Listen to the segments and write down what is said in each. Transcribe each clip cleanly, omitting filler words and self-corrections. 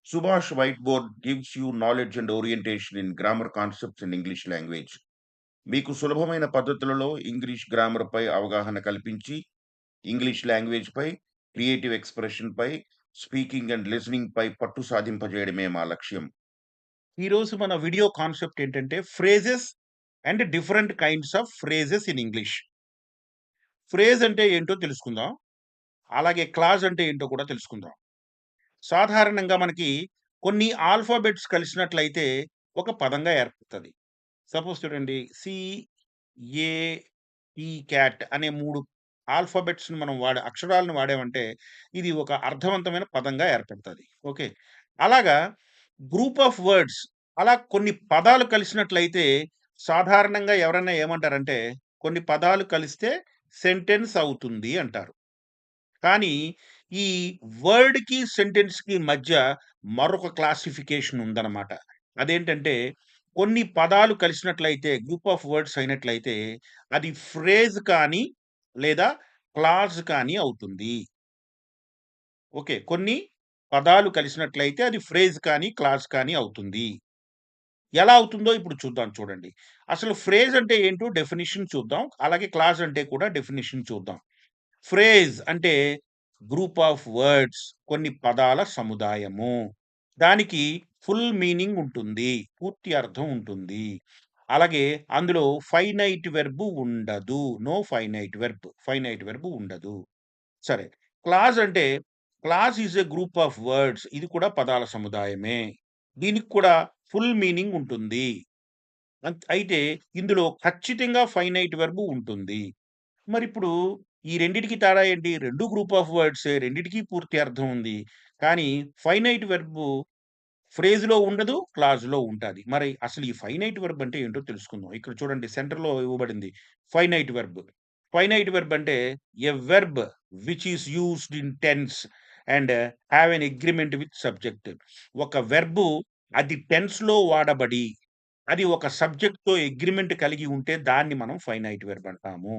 Subhash Whiteboard gives you knowledge and orientation in grammar concepts in English language. మీకు సులభమైన పద్ధతులలో English గ్రామర్‌పై అవగాహన కల్పించి, ఇంగ్లీష్ లాంగ్వేజ్‌పై, క్రియేటివ్ ఎక్స్‌ప్రెషన్‌పై, స్పీకింగ్ అండ్ లిజనింగ్‌పై పట్టు సాధింపజేయడమే మా లక్ష్యం. ఈరోజు మన వీడియో కాన్సెప్ట్ ఏంటంటే phrases and different kinds of phrases in English. Phrase అంటే ఏంటో తెలుసుకుందాం. అలాగే క్లాజ్ అంటే ఏంటో కూడా తెలుసుకుందాం. సాధారణంగా మనకి కొన్ని ఆల్ఫాబెట్స్ కలిసినట్లయితే ఒక పదంగా ఏర్పడుతది. సపోజ్ చూడండి ఏ, ఈ క్యాట్ అనే 3 ఆల్ఫాబెట్స్‌ని మనం అక్షరాలను వాడామంటే ఇది ఒక అర్థవంతమైన పదంగా ఏర్పడతది. ఓకే. అలాగా గ్రూప్ ఆఫ్ వర్డ్స్ అలా కొన్ని పదాలు కలిసినట్లయితే సాధారణంగా ఎవరైనా ఏమంటారంటే కొన్ని పదాలు కలిస్తే సెంటెన్స్ అవుతుంది అంటారు. కానీ ఈ వర్డ్‌కి, సెంటెన్స్‌కి మధ్య మరొక క్లాసిఫికేషన్ ఉందన్నమాట. అదేంటంటే కొన్ని పదాలు కలిసినట్లయితే గ్రూప్ ఆఫ్ వర్డ్స్ అయినట్లయితే అది ఫ్రేజ్ కానీ లేదా క్లాజ్ కానీ అవుతుంది. ఓకే. కొన్ని పదాలు కలిసినట్లయితే అది ఫ్రేజ్ కానీ, క్లాజ్ కానీ అవుతుంది. ఎలా అవుతుందో ఇప్పుడు చూద్దాం చూడండి. అసలు ఫ్రేజ్ అంటే ఏంటో డెఫినిషన్ చూద్దాం. అలాగే క్లాజ్ అంటే కూడా డెఫినిషన్ చూద్దాం. ఫ్రేజ్ అంటే గ్రూప్ ఆఫ్ వర్డ్స్ కొన్ని పదాల సముదాయము. దానికి ఫుల్ మీనింగ్ ఉంటుంది. పూర్తి అర్థం ఉంటుంది. అలాగే అందులో ఫైనైట్ వెర్బ్ ఉండదు. No finite verb. Finite verb ఉండదు. సరే. క్లాజ్ అంటే clause is a group of words. ఇది కూడా పదాల సముదాయమే. దీనికి కూడా ఫుల్ మీనింగ్ ఉంటుంది. అయితే ఇందులో ఖచ్చితంగా ఫైనైట్ వెర్బ్ ఉంటుంది. మరిప్పుడు ఈ రెండిటికి తేడా ఏంటి? 2 గ్రూప్ ఆఫ్ వర్డ్సే. రెండిటికి పూర్తి అర్థం ఉంది. కానీ ఫైనైట్ వెర్బ్ ఫ్రేజ్‌లో ఉండదు. క్లాజ్‌లో ఉంటాది. మరి అసలు ఈ ఫైనైట్ వెర్బ్ అంటే ఏంటో తెలుసుకుందాం. ఇక్కడ చూడండి సెంటర్‌లో ఇవ్వబడింది. Finite verb. ఫైనైట్ వెర్బ్ అంటే a verb which is used in tens and have an agreement with subject. ఒక వెర్బ్ అది టెన్స్‌లో వాడబడి, అది ఒక సబ్జెక్ట్‌తో అగ్రీమెంట్ కలిగి ఉంటే దాన్ని మనం ఫైనైట్ వెర్బ్ అంటాము.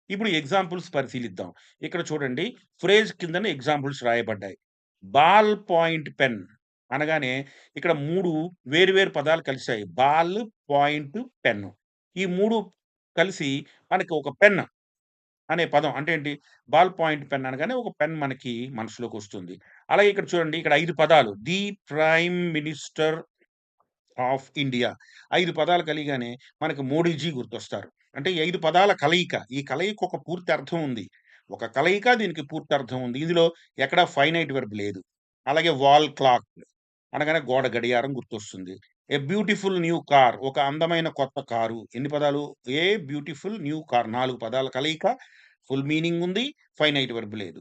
ఇప్పుడు ఎగ్జాంపుల్స్ పరిశీలిద్దాం. ఇక్కడ చూడండి ఫ్రేజ్ కిందన ఎగ్జాంపుల్స్ రాయబడ్డాయి. బాల్ పాయింట్ పెన్ అనగానే ఇక్కడ 3 వేరు వేరు పదాలు కలిసాయి. Ball, point, pen. ఈ 3 కలిసి మనకి ఒక పెన్ అనే పదం అంటే ఏంటి? బాల్ పాయింట్ పెన్ అనగానే ఒక పెన్ మనకి మనసులోకొస్తుంది. అలాగే ఇక్కడ చూడండి ఇక్కడ 5 పదాలు. The prime minister of India. 5 పదాలు కలియగానే మనకు మోడీజీ గుర్తొస్తారు. అంటే ఈ 5 పదాల కలయిక. ఈ కలయిక ఒక పూర్తి అర్థం ఉంది. ఒక కలయిక దీనికి పూర్తి అర్థం ఉంది. ఇందులో ఎక్కడ ఫైనైట్ వెర్బ్ లేదు. అలాగే వాల్ క్లాక్ అనగానే గోడ గడియారం గుర్తొస్తుంది. ఏ బ్యూటిఫుల్ న్యూ కార్ ఒక అందమైన కొత్త కారు. ఎన్ని పదాలు? ఏ బ్యూటిఫుల్ న్యూ కార్ 4 పదాల కలయిక. ఫుల్ మీనింగ్ ఉంది. ఫైనైట్ వెర్బ్ లేదు.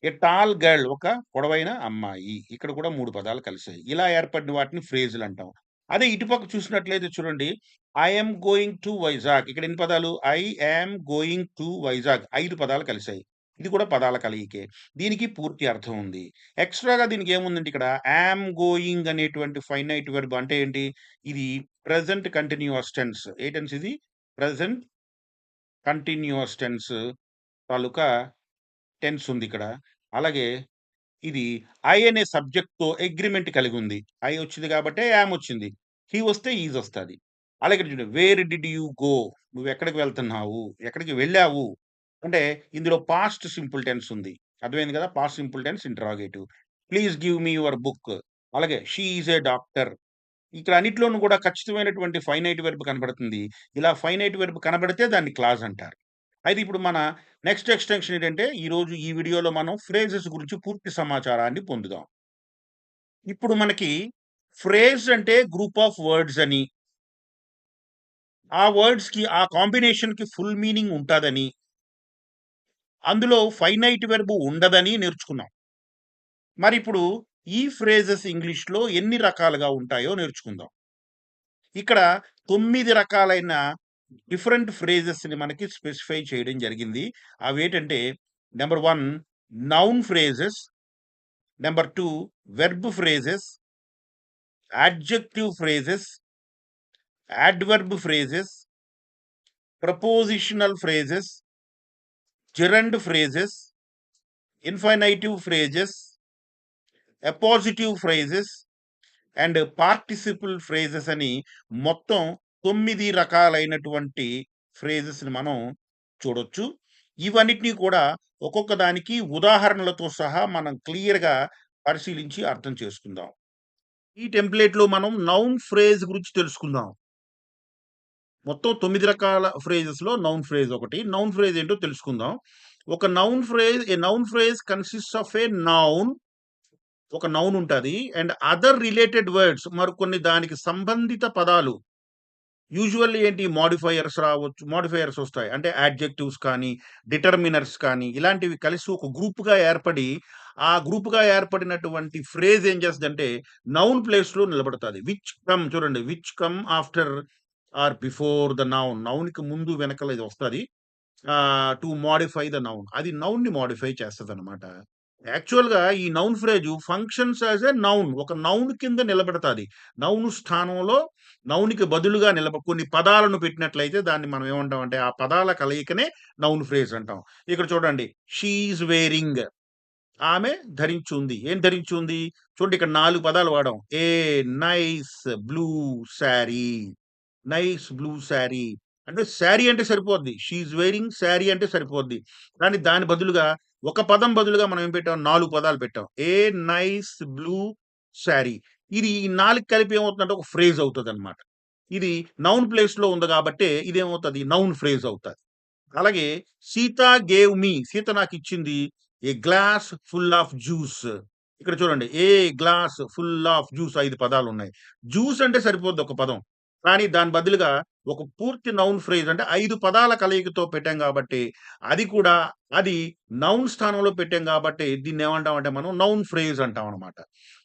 ఏ టాల్ గర్ల్ ఒక పొడవైన అమ్మాయి. ఇక్కడ కూడా 3 పదాలు కలిసాయి. ఇలా ఏర్పడిన వాటిని ఫ్రేజులంటాం. అదే ఇటుపక్క చూసినట్లయితే చూడండి. I am going to Vizag. ఇక్కడ ఎన్ని పదాలు? I am going to Vizag 5 పదాలు కలిసాయి. ఇది కూడా పదాల కలయికే. దీనికి పూర్తి అర్థం ఉంది. ఎక్స్‌ట్రా‌గా దీనికేముందంటే ఇక్కడ యామ్ గోయింగ్ అనేటువంటి ఫైనైట్ వెర్బ్ అంటే ఏంటి? ఇది ప్రెజెంట్ కంటిన్యూయస్ టెన్స్. ఏ టెన్స్ ఇది? ప్రెజెంట్ కంటిన్యూయస్ టెన్స్ తాలూకా టెన్స్ ఉందిక్కడ. అలాగే ఇది ఐ అనే సబ్జెక్ట్‌తో అగ్రీమెంట్ కలిగుంది. ఐ వచ్చింది కాబట్టే యామ్ వచ్చింది. హి వస్తే ఈజ్ వస్తది. అలాగే ఇక్కడ చూడండి. Where did you go? నువ్వెక్కడికి వెళ్తున్నావు? ఎక్కడికి వెళ్ళావు? అంటే ఇందులో పాస్ట్ సింపుల్ టెన్స్ ఉంది. అర్థమైంది కదా! Past simple tense interrogative. Please give me your book. అలాగే షీ ఈజ్ ఎ డాక్టర్. ఇక్కడ అన్నిట్లోనూ కూడా ఖచ్చితమైనటువంటి ఫైనైట్ వెర్బ్ కనబడుతుంది. ఇలా ఫైనైట్ వెర్బ్ కనబడితే దాన్ని క్లాజ్ అంటారు. అయితే ఇప్పుడు మన నెక్స్ట్ ఎక్స్‌టెన్షన్ ఏంటంటే, ఈరోజు ఈ వీడియోలో మనం ఫ్రేజెస్ గురించి పూర్తి సమాచారాన్ని పొందుదాం. ఇప్పుడు మనకి ఫ్రేజ్ అంటే గ్రూప్ ఆఫ్ వర్డ్స్ అని, ఆ వర్డ్స్‌కి ఆ కాంబినేషన్‌కి ఫుల్ మీనింగ్ ఉంటాదని, అందులో ఫైనైట్ వెర్బ్ ఉండదని నేర్చుకున్నాం. మరిప్పుడు ఈ ఫ్రేజెస్ ఇంగ్లీష్‌లో ఎన్ని రకాలుగా ఉంటాయో నేర్చుకుందాం. ఇక్కడ 9 రకాలైన డిఫరెంట్ ఫ్రేజెస్‌ని మనకి స్పెసిఫై చేయడం జరిగింది. అవేటంటే number 1 noun phrases, number 2 verb phrases, adjective phrases, adverb phrases, prepositional phrases, gerund phrases, infinitive phrases, appositive phrases, and participle phrases అని మొత్తం 9 రకాలైనటువంటి ఫ్రేజెస్‌ని మనం చూడొచ్చు. ఇవన్నిటిని కూడా ఒక్కొక్క దానికి ఉదాహరణలతో సహా మనం క్లియర్‌గా పరిశీలించి అర్థం చేసుకుందాం. ఈ టెంప్లేట్‌లో మనం నౌన్ ఫ్రేజ్ గురించి తెలుసుకుందాం. మొత్తం 9 రకాల ఫ్రేజెస్‌లో నౌన్ ఫ్రేజ్ ఒకటి. నౌన్ ఫ్రేజ్ ఏంటో తెలుసుకుందాం. A noun phrase consists of a noun, ఒక నౌన్ ఉంటది. అండ్ అదర్ రిలేటెడ్ వర్డ్స్, మరికొన్ని దానికి సంబంధిత పదాలు. యూజువల్లీ ఏంటి, మోడిఫైయర్స్ రావచ్చు. మోడిఫైయర్స్ వస్తాయి. అంటే యాడ్జెక్టివ్స్ కానీ, డిటర్మినర్స్ కానీ ఇలాంటివి కలిసి ఒక గ్రూప్‌గా ఏర్పడి, ఆ గ్రూప్‌గా ఏర్పడినటువంటి ఫ్రేజ్ ఏం చేస్తదంటే నౌన్ ప్లేస్‌లో నిలబడతది. చూడండి, which come after or before the noun. నౌన్‌కి ముందు వెనకాల ఇది వస్తది. To modify the noun. అది నౌన్‌ని మోడిఫై చేస్తదనమాట. యాక్చువల్‌గా ఈ noun phrase functions as a noun. ఒక నౌన్ కింద నిలబెడతాది. నౌను స్థానంలో నౌన్‌కి బదులుగా కొన్ని పదాలను పెట్టినట్లయితే దాన్ని మనం ఏమంటామంటే, ఆ పదాల కలయికనే నౌన్ ఫ్రేజ్ అంటాం. ఇక్కడ చూడండి, షీ ఈజ్ వేరింగ్. ఆమె ధరించుంది. ఏం ధరించుంది? చూడండి, ఇక్కడ 4 పదాలు వాడాం. A nice blue sari. Nice blue sari. అంటే శారీ అంటే సరిపోద్ది. షీ ఈజ్ వేరింగ్ శారీ అంటే సరిపోద్ది. కానీ దాని బదులుగా ఒక పదం బదులుగా మనం ఏం పెట్టాం? 4 పదాలు పెట్టాం. ఏ నైస్ బ్లూ శారీ. ఇది ఈ 4 కలిపి ఏమవుతుందంటే ఒక ఫ్రేజ్ అవుతదనమాట. ఇది నౌన్ ప్లేస్‌లో ఉంది గాబట్టే ఇదేమవుతది? నౌన్ ఫ్రేజ్ అవుతది. అలాగే సీత గేవ్ మీ. సీత నాకిచ్చింది a glass full of juice. ఇక్కడ చూడండి, a glass full of juice 5 పదాలున్నాయి. జ్యూస్ అంటే సరిపోద్ది ఒక పదం. కానీ దాని బదులుగా ఒక పూర్తి నౌన్ ఫ్రేజ్ అంటే 5 పదాల కలయికతో పెట్టాం గాబట్టి, అది కూడా అది నౌన్ స్థానంలో పెట్టాం గాబట్టి దీన్నేమంటామంటే మనం నౌన్ ఫ్రేజ్ అంటామనమాట.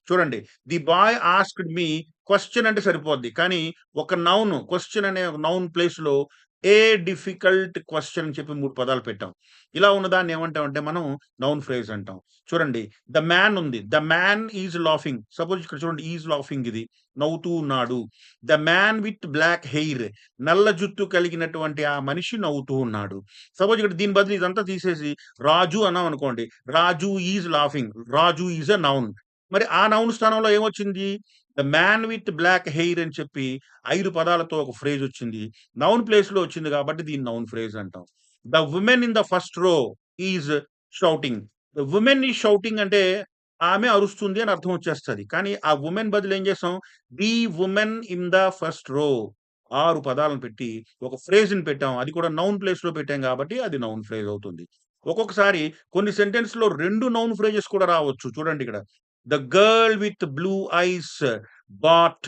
చూడండి, the boy asked me. Question అంటే సరిపోద్ది. కానీ ఒక నౌన్, క్వెషన్ అనే ఒక నౌన్ ప్లేస్‌లో ఏ డిఫికల్ట్ క్వెషన్ అని చెప్పి 3 పదాలు పెట్టాం. ఇలా ఉన్నదాన్ని ఏమంటామంటే మనం నౌన్ ఫ్రేజ్ అంటాం. చూడండి, ద మ్యాన్ ఉంది. The man is laughing. Suppose ఇక్కడ చూడండి, ఈజ్ లాఫింగ్ ఇది. నవ్వుతూ ఉన్నాడు. The man with black hair. నల్ల జుట్టు కలిగినటువంటి ఆ మనిషి నవ్వుతూ ఉన్నాడు. సపోజ్ ఇక్కడ దీని బదులు ఇదంతా తీసేసి రాజు అన్నామనుకోండి. Raju is laughing. Raju is a noun. మరి ఆ నౌన్ స్థానంలో ఏమొచ్చింది? The man with black hair అని చెప్పి 5 పదాలతో ఒక ఫ్రేజ్ వచ్చింది. నౌన్ ప్లేస్‌లో వచ్చింది కాబట్టి దీన్ని నౌన్ ఫ్రేజ్ అంటాం. The women in the first row is shouting. The women is shouting అంటే ఆమె అరుస్తుంది అని అర్థం వచ్చేస్తది. కానీ ఆ వుమెన్ బదులు ఏం చేసాం? The women in the first row. 6 పదాలను పెట్టి ఒక ఫ్రేజ్‌ని పెట్టాం. అది కూడా నౌన్ ప్లేస్‌లో పెట్టాం కాబట్టి అది నౌన్ ఫ్రేజ్ అవుతుంది. ఒక్కొక్కసారి కొన్ని సెంటెన్స్‌లో 2 నౌన్ ఫ్రేజెస్ కూడా రావచ్చు. చూడండి ఇక్కడ. The girl with blue ice bought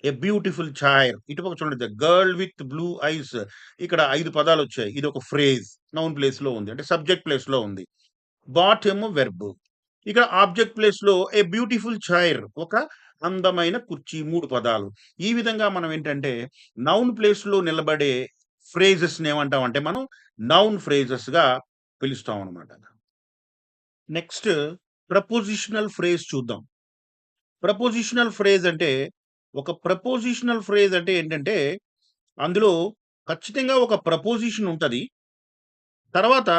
a beautiful chair. ఇటుపక్క చూడండి, the girl with blue ice. ఇక్కడ 5 పదాలొచ్చాయి. ఇదొక ఫ్రేజ్. నౌన్ ప్లేస్‌లో ఉంది. అంటే సబ్జెక్ట్ ప్లేస్‌లో ఉంది. బాట్ ఏమో వెర్బ్. ఇక్కడ ఆబ్జెక్ట్ ప్లేస్‌లో ఏ బ్యూటిఫుల్ చైర్, ఒక అందమైన కుర్చీ. 3 పదాలు. ఈ విధంగా మనం ఏంటంటే నౌన్ ప్లేస్‌లో నిలబడే ఫ్రేజెస్‌ని ఏమంటామంటే మనం నౌన్ ఫ్రేజెస్‌గా పిలుస్తామనమాట. నెక్స్ట్ ప్రపోజిషనల్ ఫ్రేజ్ చూద్దాం. ప్రపోజిషనల్ ఫ్రేజ్ అంటే ఏంటంటే, అందులో ఖచ్చితంగా ఒక ప్రపోజిషన్ ఉంటది. తర్వాత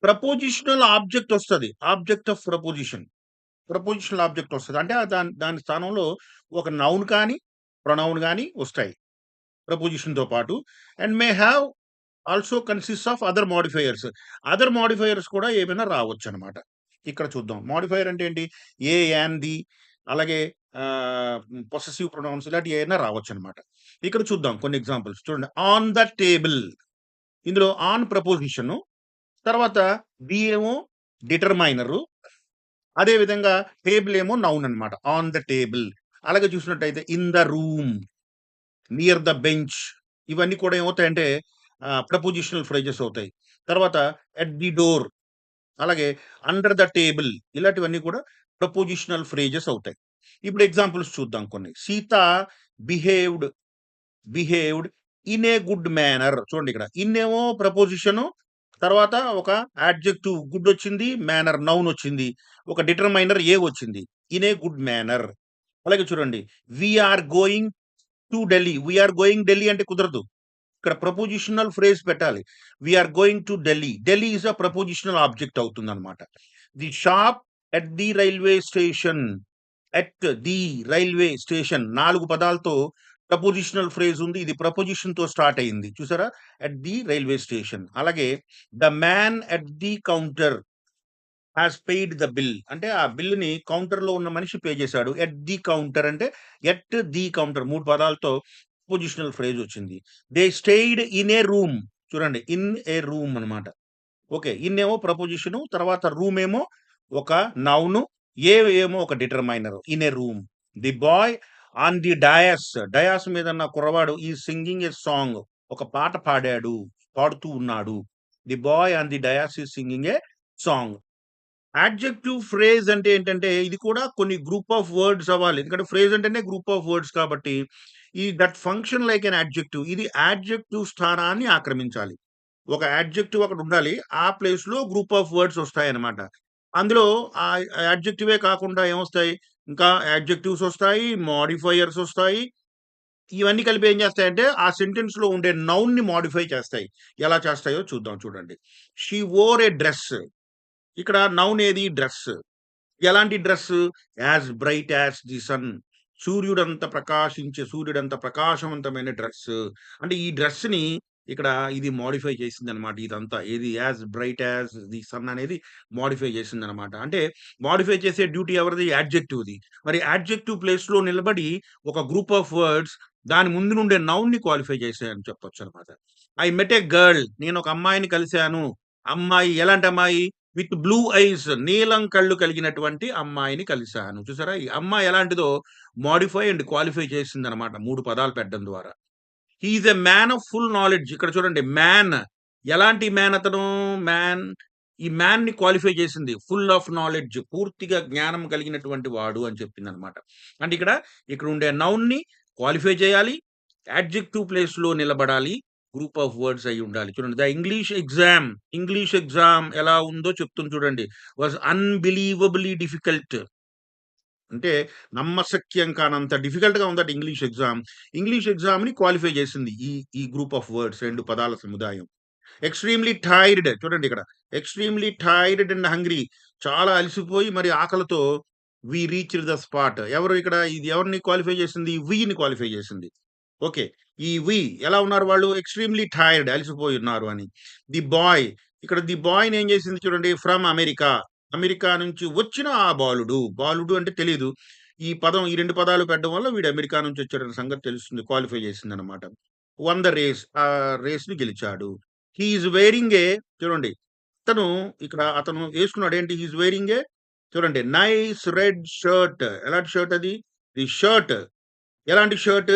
ప్రపోజిషనల్ ఆబ్జెక్ట్ ఒస్తది. Object of preposition. Prepositional object ఒస్తది. అంటే దాని దాని స్థానంలో ఒక నౌన్ కానీ, ప్రొనౌన్ గాని వస్తాయి ప్రపోజిషన్‌తో పాటు. And May have also consists of other modifiers. Other modifiers కూడా ఏమైనా రావచ్చనమాట. ఇక్కడ చూద్దాం. మోడిఫైయర్ అంటే ఏంటి? ఏ, యాన్, ది, అలాగే పొసెసివ్ ప్రొనౌన్స్ ఇలాంటివి ఏమైనా రావచ్చనమాట. ఇక్కడ చూద్దాం కొన్ని ఎగ్జాంపుల్స్. చూడండి, ఆన్ ద టేబుల్. ఇందులో ఆన్ ప్రపోజిషను, తర్వాత ది ఏమో డిటర్మైనరు, అదే విధంగా టేబుల్ ఏమో నౌన్ అనమాట. On the table. అలాగే చూసినట్టయితే in the room, near the bench, ఇవన్నీ కూడా ఏమవుతాయంటే ప్రపోజిషనల్ ఫ్రేజెస్ అవుతాయి. తర్వాత ఎట్ ది డోర్, అలాగే అండర్ ద టేబుల్, ఇలాంటివన్నీ కూడా ప్రపోజిషనల్ ఫ్రేజెస్ అవుతాయి. ఇప్పుడు ఎగ్జాంపుల్స్ చూద్దాం కొన్ని. Sita behaved behaved in a good manner. చూడండి, ఇక్కడ ఇన్ ఏమో ప్రపోజిషను, తర్వాత ఒక యాడ్జెక్టివ్ గుడ్ వచ్చింది, మేనర్ నౌన్ వచ్చింది, ఒక డిటర్మైనర్ ఏ వచ్చింది. In a good manner. అలాగే చూడండి, వి are going to Delhi. We are going Delhi అంటే కుదరదు. ఇక్కడ ప్రపోజిషనల్ ఫ్రేజ్ పెట్టాలి. We are going to Delhi. Delhi is a prepositional object అవుతుందన్నమాట. The shop at the railway station. At the railway station 4 పదాలతో prepositional phrase ఉంది. ఇది ప్రపోజిషన్‌తో స్టార్ట్ అయింది. చూసారా? At the railway station. అలాగే the man at the counter has paid the bill. అంటే ఆ బిల్‌ని కౌంటర్‌లో ఉన్న మనిషి పే చేశాడు. At the counter at the the కౌంటర్ 3 పదాలతో పొజిషనల్ ఫ్రేజ్ వచ్చింది. They stayed in a room. చూడండి. ఇన్ ఏ రూమ్ అన్నమాట. ఓకే. ఇన్ ఏమో ప్రపోజిషను. తర్వాత రూమ్ ఏమో ఒక నౌను. ఏ ఏమో ఒక determiner. In a room. The bye on the dais. Dais మీద ఉన్న కుర్రవాడు ఈస్ సింగింగ్ ఎ సాంగ్. ఒక పాట పాడాడు. పాడుతూ ఉన్నాడు. The bye on the dais is singing a song. Adjective phrase అంటే ఏంటంటే, ఇది కూడా కొన్ని గ్రూప్ ఆఫ్ వర్డ్స్ అవ్వాలి. ఎందుకంటే ఫ్రేజ్ అంటేనే గ్రూప్ ఆఫ్ వర్డ్స్ కాబట్టి, ఈ that function like an adjective. ఇది యాడ్జెక్టివ్ స్థానాన్ని ఆక్రమించాలి. ఒక యాడ్జెక్టివ్ అక్కడుండాలి. ఆ ప్లేస్‌లో గ్రూప్ ఆఫ్ వర్డ్స్ ఒస్తాయన్నమాట. అందులో యాడ్జెక్టివే కాకుండా ఏమొస్తాయి, ఇంకా యాడ్జెక్టివ్స్ ఒస్తాయి, మోడిఫైయర్స్ ఒస్తాయి. ఇవన్నీ కలిపి ఏం చేస్తాయంటే, ఆ సెంటెన్స్‌లో ఉండే నౌన్‌ని మోడిఫై చేస్తాయి. ఎలా చేస్తాయో చూద్దాం చూడండి. She wore a dress. ఇక్కడ నౌన్ ఏది? డ్రెస్. ఎలాంటి dress? As bright as the sun. సూర్యుడంత ప్రకాశవంతమైన డ్రెస్సు. అంటే ఈ డ్రెస్‌ని ఇక్కడ ఇది మోడిఫై చేసిందనమాట ఇదంతా. ఏది? As bright as the sun అనేది మోడిఫై చేసిందనమాట. అంటే మోడిఫై చేసే డ్యూటీ ఎవరిది? యాడ్జెక్టివ్‌ది. మరి యాడ్జెక్టివ్ ప్లేస్‌లో నిలబడి ఒక గ్రూప్ ఆఫ్ వర్డ్స్ దాని ముందు నుండే నౌన్‌ని క్వాలిఫై చేసాయని చెప్పొచ్చనమాట. I met a girl. నేనొక అమ్మాయిని కలిసాను. అమ్మాయి ఎలాంటి అమ్మాయి? విత్ బ్లూ ఐస్, నీలం కళ్ళు కలిగినటువంటి అమ్మాయిని కలిసాను. చూసారా? ఈ అమ్మాయి ఎలాంటిదో మోడిఫై అండ్ క్వాలిఫై చేసిందనమాట 3 పదాలు పెట్టడం ద్వారా. He is a man of full knowledge. ఇక్కడ చూడండి మ్యాన్. ఎలాంటి మ్యాన్ అతను? మ్యాన్. ఈ మ్యాన్‌ని క్వాలిఫై చేసింది. ఫుల్ ఆఫ్ నాలెడ్జ్, పూర్తిగా జ్ఞానం కలిగినటువంటి వాడు అని చెప్పిందనమాట. అంటే ఇక్కడ ఉండే నౌన్‌ని క్వాలిఫై చేయాలి. యాడ్జెక్టివ్ ప్లేస్‌లో నిలబడాలి. గ్రూప్ ఆఫ్ వర్డ్స్ అయ్యుండాలి. చూడండి. ద ఇంగ్లీష్ ఎగ్జామ్ ఎలా ఉందో చెప్తుంది చూడండి. Was unbelievably difficult. అంటే నమ్మశక్యం కానంత డిఫికల్ట్‌గా ఉందట ఇంగ్లీష్ ఎగ్జామ్. ఇంగ్లీష్ ఎగ్జామ్‌ని క్వాలిఫై చేసింది. ఈ గ్రూప్ ఆఫ్ వర్డ్స్ 2 పదాల సముదాయం. Extremely tired. చూడండిక్కడ. Extremely tired and hungry. చాలా అలసిపోయి మరి ఆకలితో వి రీచ్డ్ ద స్పాట్. ఎవరు ఇక్కడ? ఇది ఎవరిని క్వాలిఫై చేసింది? విని క్వాలిఫై చేసింది. ఓకే. ఈ వి ఎలా ఉన్నారు వాళ్ళు? ఎక్స్‌ట్రీమ్‌లీ టైర్డ్ అలసిపోయి ఉన్నారు అని. The bye. ఇక్కడ ది బాయ్‌ని ఏం చేసింది చూడండి. From America. అమెరికా నుంచి వచ్చిన ఆ బాలుడు. బాలుడు అంటే తెలీదు. ఈ 2 పదాలు పెట్టడం వల్ల వీడు అమెరికా నుంచి వచ్చాడన్న సంగతి తెలుస్తుంది. క్వాలిఫై చేసిందనమాట. Won the race. ఆ రేస్‌ని గెలిచాడు. He is wearing a. చూడండి. అతను యేసుకున్నాడు ఏంటి? He is wearing a. చూడండి. Nice red shirt. ఎలాంటి షర్ట్ అది? The shirt. ఎలాంటి షర్ట్?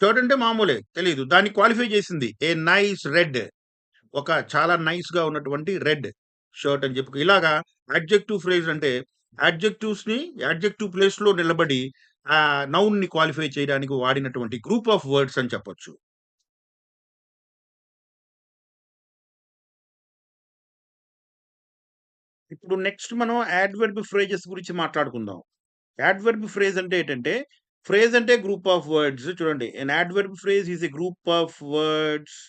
షర్ట్ అంటే మామూలే. తెలీదు. దాన్ని క్వాలిఫై చేసింది. A nice red. ఒక చాలా నైస్‌గా ఉన్నటువంటి రెడ్ షర్ట్ అని చెప్పుకో. ఇలాగా యాడ్జెక్టివ్ ఫ్రేజ్ అంటే యాడ్జెక్టివ్ ప్లేస్‌లో నిలబడి నౌన్‌ని క్వాలిఫై చేయడానికి వాడినటువంటి గ్రూప్ ఆఫ్ వర్డ్స్ అని చెప్పొచ్చు. ఇప్పుడు నెక్స్ట్ మనం యాడ్వర్బ్ ఫ్రేజెస్ గురించి మాట్లాడుకుందాం. యాడ్వర్బ్ ఫ్రేజ్ అంటే ఏంటంటే, ఫ్రేజ్ అంటే గ్రూప్ ఆఫ్ వర్డ్స్. చూడండి. An adverb phrase is a group of words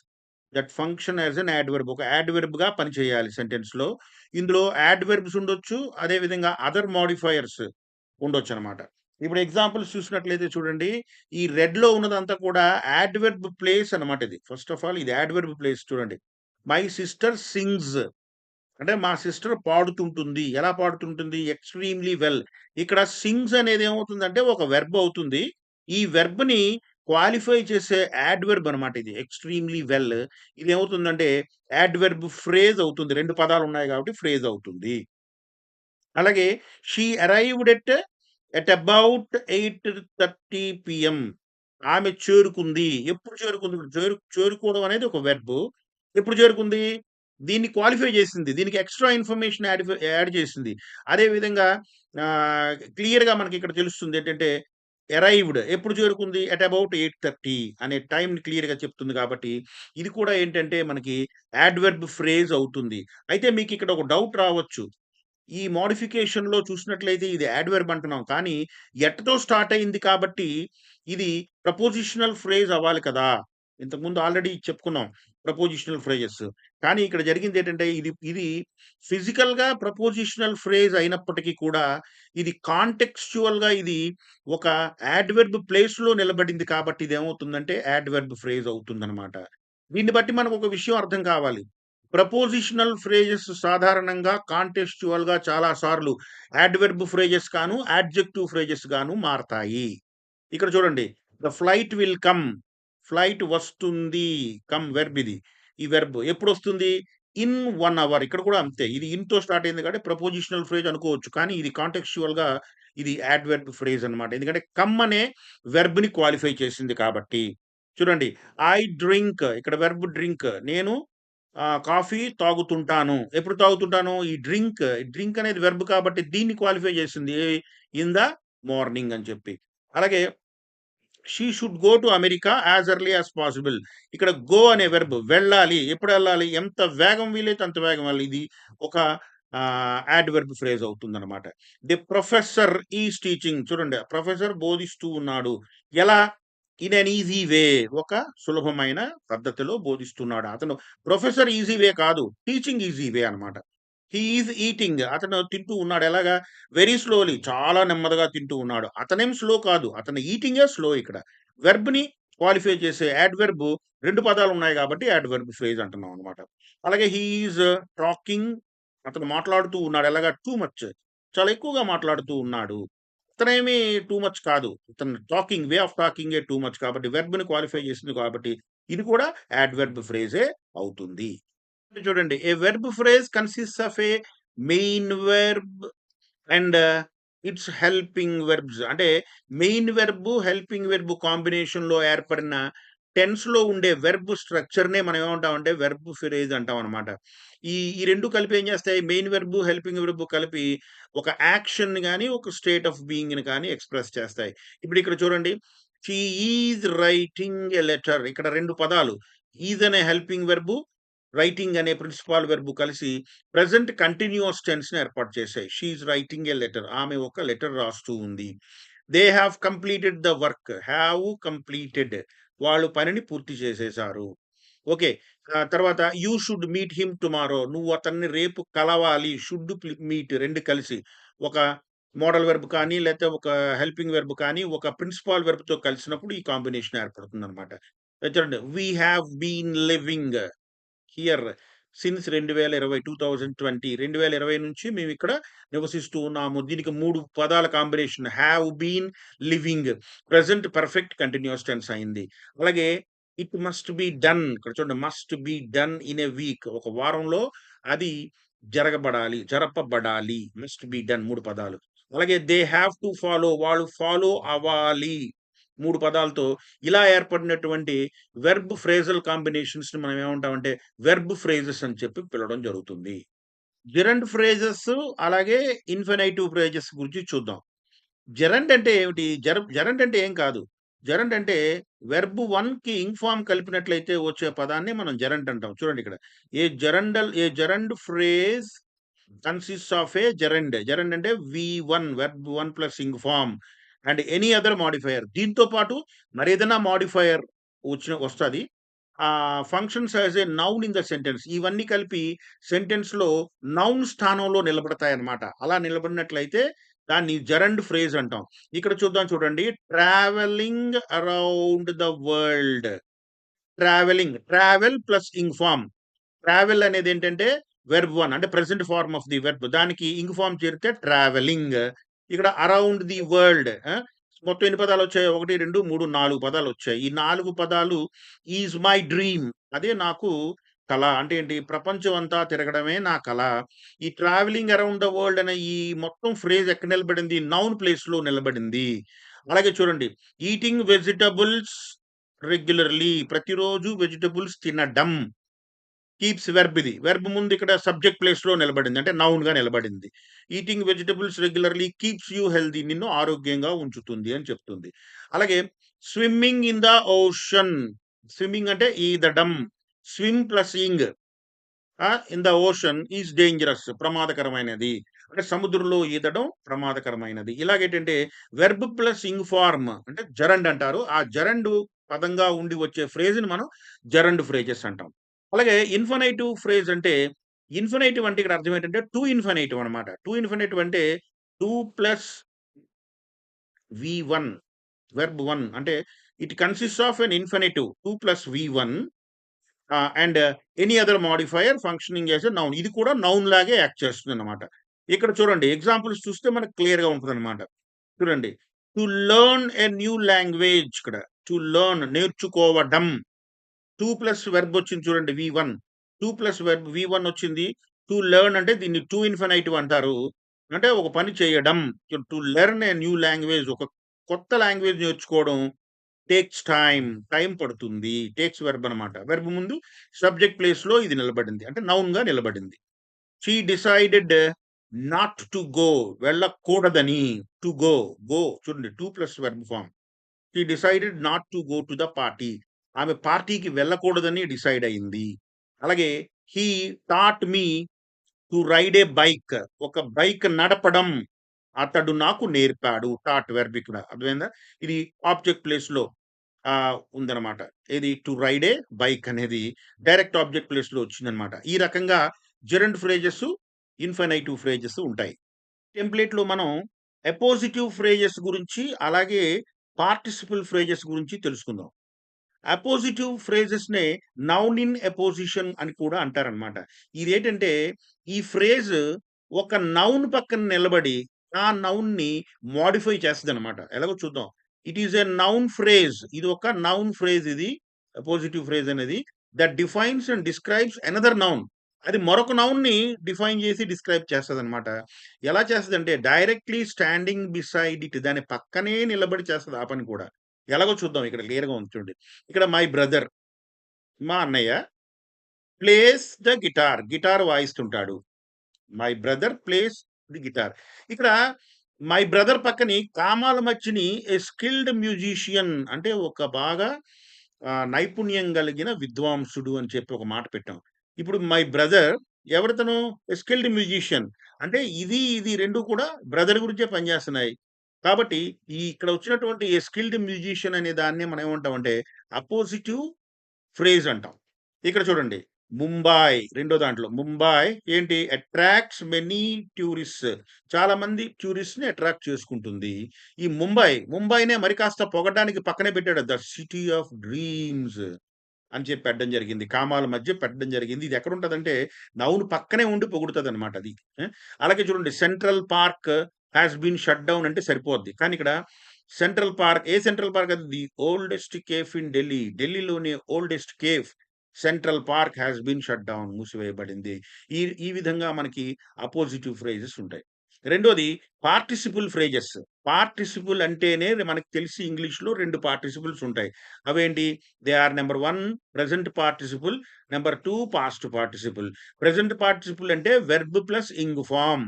that function as an adverb. ఒక యాడ్వర్బ్‌గా పనిచేయాలి సెంటెన్స్‌లో. ఇందులో యాడ్వర్బ్స్ ఉండొచ్చు. అదే విధంగా అదర్ మోడిఫైయర్స్ ఉండొచ్చనమాట. ఇప్పుడు ఎగ్జాంపుల్స్ చూసినట్లయితే చూడండి. ఈ రెడ్‌లో ఉన్నదంతా కూడా యాడ్వర్బ్ ప్లేస్ అనమాట ఇది. ఫస్ట్ ఆఫ్ ఆల్ ఇది యాడ్వర్బ్ ప్లేస్ చూడండి. My sister sings. అంటే మా సిస్టర్ పాడుతుంటుంది. ఎలా పాడుతుంటుంది? Extremely well. ఇక్కడ సింగ్స్ అనేది ఏమవుతుందంటే ఒక వెర్బ్ అవుతుంది. ఈ వెర్బ్‌ని క్వాలిఫై చేసే యాడ్వర్బ్ అనమాట ఇది. Extremely well. ఇదేమవుతుందంటే యాడ్వర్బ్ ఫ్రేజ్ అవుతుంది. 2 పదాలు ఉన్నాయి కాబట్టి ఫ్రేజ్ అవుతుంది. అలాగే she arrived at about 8:30 PM. ఆమె చేరుకుంది. ఎప్పుడు చేరుకుంది? చేరుకోవడం అనేది ఒక వెర్బ్. ఎప్పుడు చేరుకుంది? దీన్ని క్వాలిఫై చేసింది. దీనికి ఎక్స్‌ట్రా ఇన్ఫర్మేషన్ యాడ్ చేసింది. అదే విధంగా క్లియర్‌గా మనకిక్కడ తెలుస్తుంది ఏంటంటే, అరైవ్డ్ ఎప్పుడు చేరుకుంది? ఎట్ అబౌట్ 8:30 అనే టైమ్‌ని క్లియర్‌గా చెప్తుంది కాబట్టి, ఇది కూడా ఏంటంటే మనకి యాడ్వర్బ్ ఫ్రేజ్ అవుతుంది. అయితే మీకిక్కడ ఒక డౌట్ రావచ్చు. ఈ మోడిఫికేషన్‌లో చూసినట్లయితే ఇది యాడ్వర్బ్ అంటున్నాం. కానీ ఎట్‌తో స్టార్ట్ అయింది కాబట్టి ఇది ప్రపోజిషనల్ ఫ్రేజ్ అవ్వాలి కదా! ఇంతకుముందు ఆల్రెడీ చెప్పుకున్నాం ప్రపోజిషనల్ ఫ్రేజెస్. కానీ ఇక్కడ జరిగిందేంటంటే ఇది ఫిజికల్‌గా ప్రపోజిషనల్ ఫ్రేజ్ అయినప్పటికీ కూడా ఇది కాంటెక్స్చువల్‌గా ఇది ఒక యాడ్‌వర్బ్ ప్లేస్‌లో నిలబడింది కాబట్టి ఇదేమవుతుందంటే యాడ్‌వర్బ్ ఫ్రేజ్ అవుతుందనమాట. దీన్ని బట్టి మనకొక విషయం అర్థం కావాలి. ప్రపోజిషనల్ ఫ్రేజెస్ సాధారణంగా కాంటెక్స్చువల్‌గా చాలా సార్లు యాడ్‌వర్బ్ ఫ్రేజెస్ గాను, యాడ్జెక్టివ్ ఫ్రేజెస్ గాను మారతాయి. ఇక్కడ చూడండి. The flight will come. Flight వస్తుంది. కమ్ వెర్బ్ ఇది. ఈ వెర్బ్ ఎప్పుడొస్తుంది? In 1 hour. ఇక్కడ కూడా అంతే. ఇది ఇన్‌తో స్టార్ట్ అయింది కాబట్టి ప్రపోజిషనల్ ఫ్రేజ్ అనుకోవచ్చు. కానీ ఇది కాంటెక్స్చువల్‌గా ఇది యాడ్‌వర్బ్ ఫ్రేజ్ అన్నమాట. ఎందుకంటే కమ్ అనే వెర్బ్‌ని క్వాలిఫై చేసింది కాబట్టి. చూడండి. ఐ డ్రింక్ ఇక్కడ వెర్బ్ డ్రింక్. నేను కాఫీ తాగుతుంటాను. ఎప్పుడు తాగుతుంటాను? ఈ డ్రింక్, డ్రింక్ అనేది వెర్బ్ కాబట్టి దీన్ని క్వాలిఫై చేసింది. ఇన్ ద మార్నింగ్ అని చెప్పి. అలాగే she should go to America as early as possible. ఇక్కడ గో అనే వెర్బ్ వెళ్ళాలి. ఎప్పుడెళ్ళాలి? ఎంత వేగం వీలైతే అంత వేగం వెళ్ళాలి. ఇది ఒక యాడ్‌వర్బ్ ఫ్రేజ్ అవుతుందనమాట. The professor is teaching. చూడండి. ప్రొఫెసర్ బోధిస్తూ ఉన్నాడు. ఎలా? In an easy way. ఒక సులభమైన పద్ధతిలో బోధిస్తున్నాడు. అతను ప్రొఫెసర్ ఈజీ వే కాదు. టీచింగ్ ఈజీ వే అనమాట. He is eating. అతను తింటూ ఉన్నాడు. ఎలాగా? Very slowly. చాలా నెమ్మదిగా తింటూ ఉన్నాడు. అతనేం స్లో కాదు. అతని ఈటింగే స్లో ఇక్కడ. వెర్బ్‌ని క్వాలిఫై చేసే యాడ్‌వర్బ్ 2 పదాలున్నాయి కాబట్టి యాడ్‌వర్బ్ ఫ్రేజ్ అంటున్నాం అనమాట. అలాగే హి ఈజ్ టాకింగ్. అతను మాట్లాడుతూ ఉన్నాడు. ఎలాగా? Too much. చాలా ఎక్కువగా మాట్లాడుతూ ఉన్నాడు. అతనేమి టూ మచ్ కాదు. అతను టాకింగ్ వే ఆఫ్ టాకింగే టూ మచ్ కాబట్టి వెర్బ్‌ని క్వాలిఫై చేసింది కాబట్టి ఇది కూడా యాడ్‌వర్బ్ ఫ్రేజే అవుతుంది. చూడండి. A verb phrase consists of a main verb and its helping verbs. అంటే మెయిన్ వెర్బ్, హెల్పింగ్ వెర్బ్ కాంబినేషన్‌లో ఏర్పడిన టెన్స్‌లో ఉండే వెర్బ్ స్ట్రక్చర్‌నే మనం ఏమంటామంటే వెర్బ్ ఫ్రేజ్ అంటామనమాట. ఈ 2 కలిపి ఏం చేస్తాయి? మెయిన్ వెర్బ్, హెల్పింగ్ వెర్బ్ కలిపి ఒక యాక్షన్‌ని గాని, ఒక స్టేట్ ఆఫ్ బీయింగ్‌ని కానీ ఎక్స్‌ప్రెస్ చేస్తాయి. ఇప్పుడు ఇక్కడ చూడండి. She is writing a letter. ఇక్కడ 2 పదాలు. ఈజ్ అనే హెల్పింగ్ వెర్బ్, రైటింగ్ అనే ప్రిన్సిపాల్ వెర్బ్ కలిసి ప్రెజెంట్ కంటిన్యూయస్ టెన్స్‌ని ఏర్పాటు చేశాయి. She is writing a letter. ఆమె ఒక లెటర్ రాస్తూ ఉంది. They have completed the work. Have completed. వాళ్ళు పనిని పూర్తి చేసేసారు. ఓకే. తర్వాత you should meet him tomorrow. నువ్వు అతన్ని రేపు కలవాలి. షుడ్ మీట్ 2 కలిసి. ఒక మోడల్ వెర్బ్ కానీ, లేతే ఒక హెల్పింగ్ వెర్బ్ కానీ, ఒక ప్రిన్సిపాల్ వెర్బ్‌తో కలిసినప్పుడు ఈ కాంబినేషన్ ఏర్పడుతుందనమాట. చూడండి. We have been living here since 2020 2020 నుంచి మేమిక్కడ నివసిస్తూ ఉన్నాము. దీనికి 3 పదాల combination have been living. Present perfect continuous tense అయింది. అలాగే ఇట్ మస్ట్ బి డన్. ఇక్కడ చూడండి. Must be done in a week. ఒక వారంలో అది జరపబడాలి. మస్ట్ బి డన్ 3 పదాలు. అలాగే దే హావ్ టు ఫాలో. వాళ్ళు ఫాలో అవ్వాలి. 3 పదాలతో ఇలా ఏర్పడినటువంటి వెర్బ్ ఫ్రేజల్ కాంబినేషన్స్‌ని మనం ఏమంటామంటే వెర్బ్ ఫ్రేజెస్ అని చెప్పి పిలవడం జరుగుతుంది. జెరండ్ ఫ్రేజెస్ అలాగే ఇన్ఫినైటివ్ ఫ్రేజెస్ గురించి చూద్దాం. జెరండ్ అంటే ఏమిటి? జెరండ్ అంటే ఏం కాదు. జెరండ్ అంటే వెర్బ్ 1కి ఇంగ్ ఫార్మ్ కలిపినట్లయితే వచ్చే పదాన్ని మనం జెరండ్ అంటాం. చూడండి ఇక్కడ. A gerund phrase consists of a gerund. Gerund అంటే వి1 verb 1 plus ing form and any other modifier. దీంతో పాటు మరేదైనా మోడిఫైయర్ వస్తది. Functions as a noun in the sentence. ఇవన్నీ కలిపి సెంటెన్స్‌లో నౌన్ స్థానంలో నిలబడతాయన్నమాట. అలా నిలబడినట్లయితే దాన్ని జెరండ్ ఫ్రేజ్ అంటాం. ఇక్కడ చూద్దాం చూడండి. Travelling around the world. Travel plus ing form. Travel అనేదేంటంటే వెర్బ్ 1 అంటే present form of the verb. దానికి ఇంగ్ ఫార్మ్ చేరితే ట్రావెలింగ్. ఇక్కడ అరౌండ్ ది వరల్డ్ మొత్తం ఎన్ని పదాలొచ్చాయి? 1, 2, 3, 4 పదాలొచ్చాయి. ఈ 4 పదాలు ఈజ్ మై డ్రీమ్. అదే నాకు కల. అంటే ఏంటి? ప్రపంచం అంతా తిరగడమే నా కల. ఈ ట్రావెలింగ్ అరౌండ్ ద వరల్డ్ అనే ఈ మొత్తం ఫ్రేజ్ ఎక్కడ నిలబడింది? నౌన్ ప్లేస్‌లో నిలబడింది. అలాగే చూడండి. Eating vegetables regularly. ప్రతిరోజు వెజిటబుల్స్ తినడం. కీప్స్ వెర్బ్ ఇది. వెర్బ్ ముందు ఇక్కడ సబ్జెక్ట్ ప్లేస్‌లో నిలబడింది. అంటే నౌన్‌గా నిలబడింది. Eating vegetables regularly keeps you healthy. నిన్ను ఆరోగ్యంగా ఉంచుతుంది అని చెప్తుంది. అలాగే swimming in the ocean. Swimming అంటే ఈదడం. Swim plus ing in the ocean is dangerous. ప్రమాదకరమైనది. అంటే సముద్రంలో ఈదడం ప్రమాదకరమైనది. ఇలాగేంటంటే వెర్బ్ ప్లస్ ఇంగ్ ఫార్మ్ అంటే జెరండ్ అంటారు. ఆ జెరండ్ పదంగా ఉండి వచ్చే ఫ్రేజ్‌ని మనం జెరండ్ ఫ్రేజెస్ అంటాం. అలాగే ఇన్ఫినిటివ్ ఫ్రేజ్ అంటే ఇన్ఫినిటివ్ అంటే ఇక్కడ అర్థం ఏంటంటే టు ఇన్ఫినిటివ్ అన్నమాట. టు ఇన్ఫినిటివ్ అంటే 2 ప్లస్ వి1 వెర్బ్ 1 అంటే it consists of an infinitive 2 plus వి1 and any other modifier functioning as a noun. ఇది కూడా నౌన్ లాగే యాక్ట్ చేస్తుందన్నమాట. ఇక్కడ చూడండి ఎగ్జాంపుల్స్ చూస్తే మనకు క్లియర్‌గా ఉంటదన్నమాట. చూడండి. To learn a new language ఇక్కడ. టు లెర్న్ నేర్చుకోవడం. 2 ప్లస్ వెర్బ్ వచ్చింది చూడండి వి1. 2 ప్లస్ వెర్బ్ వి1 వచ్చింది. టు లెర్న్ అంటే దీన్ని టు ఇన్ఫినిటివ్ అంటారు. అంటే ఒక పని చేయడం. To learn a new language ఒక కొత్త లాంగ్వేజ్ నేర్చుకోవడం టేక్స్ టైమ్. టైం పడుతుంది. టేక్స్ వెర్బ్ అనమాట. వెర్బ్ ముందు సబ్జెక్ట్ ప్లేస్‌లో ఇది నిలబడింది. అంటే నౌన్‌గా నిలబడింది. She decided not to go వెళ్ళకూడదని. To go. గో చూడండి 2 plus verb form. She decided not to go to the party. ఆమె పార్టీకి వెళ్ళకూడదని డిసైడ్ అయింది. అలాగే he taught me to ride a bike. ఒక బైక్ నడపడం అతడు నాకు నేర్పాడు. టాట్ వెర్బ్ ఇక్కడ. అర్థమైందా? ఇది ఆబ్జెక్ట్ ప్లేస్‌లో ఉందన్నమాట. ఏది టు రైడ్ ఏ బైక్ అనేది డైరెక్ట్ ఆబ్జెక్ట్ ప్లేస్‌లో వచ్చిందన్నమాట. ఈ రకంగా జెరండ్ ఫ్రేజెస్, ఇన్ఫినిటివ్ ఫ్రేజెస్ ఉంటాయి. టెంప్లేట్‌లో మనం అపోజిటివ్ ఫ్రేజెస్ గురించి, అలాగే పార్టిసిపుల్ ఫ్రేజెస్ గురించి తెలుసుకుందాం. అపోజిటివ్ ఫ్రేజెస్‌నే నౌన్ ఇన్ అపోజిషన్ అని కూడా అంటారనమాట. ఇదేంటంటే ఈ ఫ్రేజ్ ఒక నౌన్ పక్కన నిలబడి ఆ నౌన్‌ని మోడిఫై చేస్తదనమాట. ఎలాగో చూద్దాం. It is a noun phrase. ఇది ఒక నౌన్ ఫ్రేజ్ ఇది. అపోజిటివ్ ఫ్రేజ్ అనేది that defines and describes another noun. అది మరొక నౌన్‌ని డిఫైన్ చేసి డిస్క్రైబ్ చేస్తదనమాట. ఎలా చేస్తదంటే డైరెక్ట్‌లీ స్టాండింగ్ బిసైడ్ ఇట్ దాని పక్కనే నిలబడి చేస్తది ఆ పని కూడా. ఎలాగో చూద్దాం ఇక్కడ క్లియర్‌గా ఉంది చూడండి. ఇక్కడ మై బ్రదర్ మా అన్నయ్య ప్లేస్ ద గిటార్. గిటార్ వాయిస్తుంటాడు. My brother plays the guitar. ఇక్కడ మై బ్రదర్ పక్కని కామాల మధ్యని ఏ స్కిల్డ్ మ్యూజిషియన్ అంటే ఒక బాగా నైపుణ్యం కలిగిన విద్వాంసుడు అని చెప్పి ఒక మాట పెట్టాం. ఇప్పుడు మై బ్రదర్ ఎవరితను? A skilled musician. అంటే ఇది 2 కూడా బ్రదర్ గురించే పనిచేస్తున్నాయి. కాబట్టి ఇక్కడ వచ్చినటువంటి ఏ స్కిల్డ్ మ్యూజిషియన్ అనే దాన్నే మనం ఏమంటామంటే అపోజిటివ్ ఫ్రేజ్ అంటాం. ఇక్కడ చూడండి. ముంబాయి రెండో దాంట్లో. ముంబాయి ఏంటి? Attracts many tourists. చాలా మంది టూరిస్ట్‌ని అట్రాక్ట్ చేసుకుంటుంది. ఈ ముంబైనే మరి కాస్త పొగడ్డానికి పక్కనే పెట్టాడు. ద సిటీ ఆఫ్ డ్రీమ్స్ అని చెప్పి పెట్టడం జరిగింది. కామాల మధ్య పెట్టడం జరిగింది. ఇది ఎక్కడుంటదంటే నౌన్ పక్కనే ఉండి పొగుడుతదనమాట అది. అలాగే చూడండి Central Park has been shut down అంటే సరిపోద్ది. కానీ ఇక్కడ సెంట్రల్ పార్క్ ఏ సెంట్రల్ పార్క్ అది? The oldest cafe in Delhi. ఢిల్లీలోని oldest cafe Central Park has been shut down మూసివేయబడింది. ఈ ఈ విధంగా మనకి అపోజిటివ్ ఫ్రేజెస్ ఉంటాయి. రెండోది పార్టిసిపుల్ ఫ్రేజెస్. పార్టిసిపుల్ అంటేనే మనకు తెలిసి ఇంగ్లీష్‌లో 2 పార్టిసిపుల్స్ ఉంటాయి. అవేంటి? They are number 1 present participle, number 2 past participle. Present participle అంటే verb plus ing form.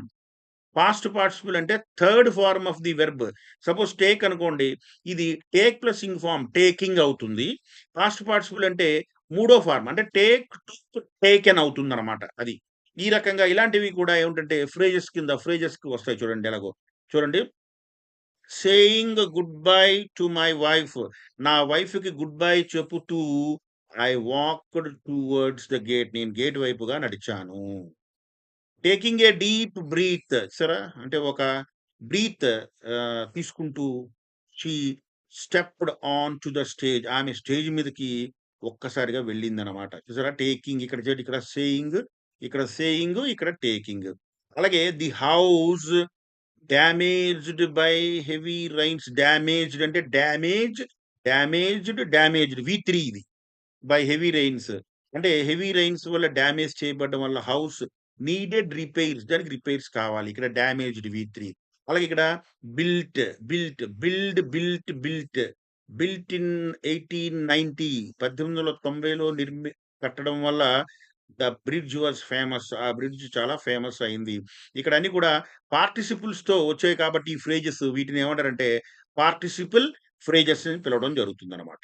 Past participle అంటే third form of the verb. Suppose take అనుకోండి. ఇది take plus ing form taking అవుతుంది. పాస్ట్ పార్టిసిపుల్ అంటే మూడో form అంటే take, టుక్, taken అవుతుందన్నమాట అది. ఈ రకంగా ఇలాంటివి కూడా ఏమిటంటే ఫ్రేజెస్ కింద ఫ్రేజెస్‌కి వస్తాయి చూడండి ఎలాగో. చూడండి. Saying goodbye to my wife. నా వైఫ్‌కి గుడ్ బై చెపుతూ I walked towards the gate. నేను గేట్ వైపుగా నడిచాను. టేకింగ్ ఏ డీప్ బ్రీత్ చూసారా? అంటే ఒక బ్రీత్ తీసుకుంటూ she stepped on to the stage. ఆమె స్టేజ్ మీదకి ఒక్కసారిగా వెళ్ళిందనమాట. చూసారా? టేకింగ్ ఇక్కడ చూడండి ఇక్కడ సేయింగ్, ఇక్కడ టేకింగ్. అలాగే the house damaged by heavy rains. Damaged అంటే డ్యామేజ్డ్ వి3 ఇది. By heavy rains. అంటే హెవీ రెయిన్స్ వల్ల డ్యామేజ్ చేయబడడం వల్ల హౌస్ నీడెడ్ రిపైర్స్. దానికి రిపైర్స్ కావాలి. ఇక్కడ డ్యామేజ్డ్ వి3. అలాగే ఇక్కడ బిల్ట్, బిల్ట్. బిల్ట్ ఇన్ 1890 1890లో కట్టడం వల్ల ద బ్రిడ్జ్ వాస్ ఫేమస్. ఆ బ్రిడ్జ్ చాలా ఫేమస్ అయింది. ఇక్కడ అన్ని కూడా పార్టిసిపుల్స్‌తో వచ్చాయి కాబట్టి ఈ ఫ్రేజెస్ వీటిని ఏమంటారంటే పార్టిసిపుల్ ఫ్రేజెస్ అని పిలవడం జరుగుతుందన్నమాట.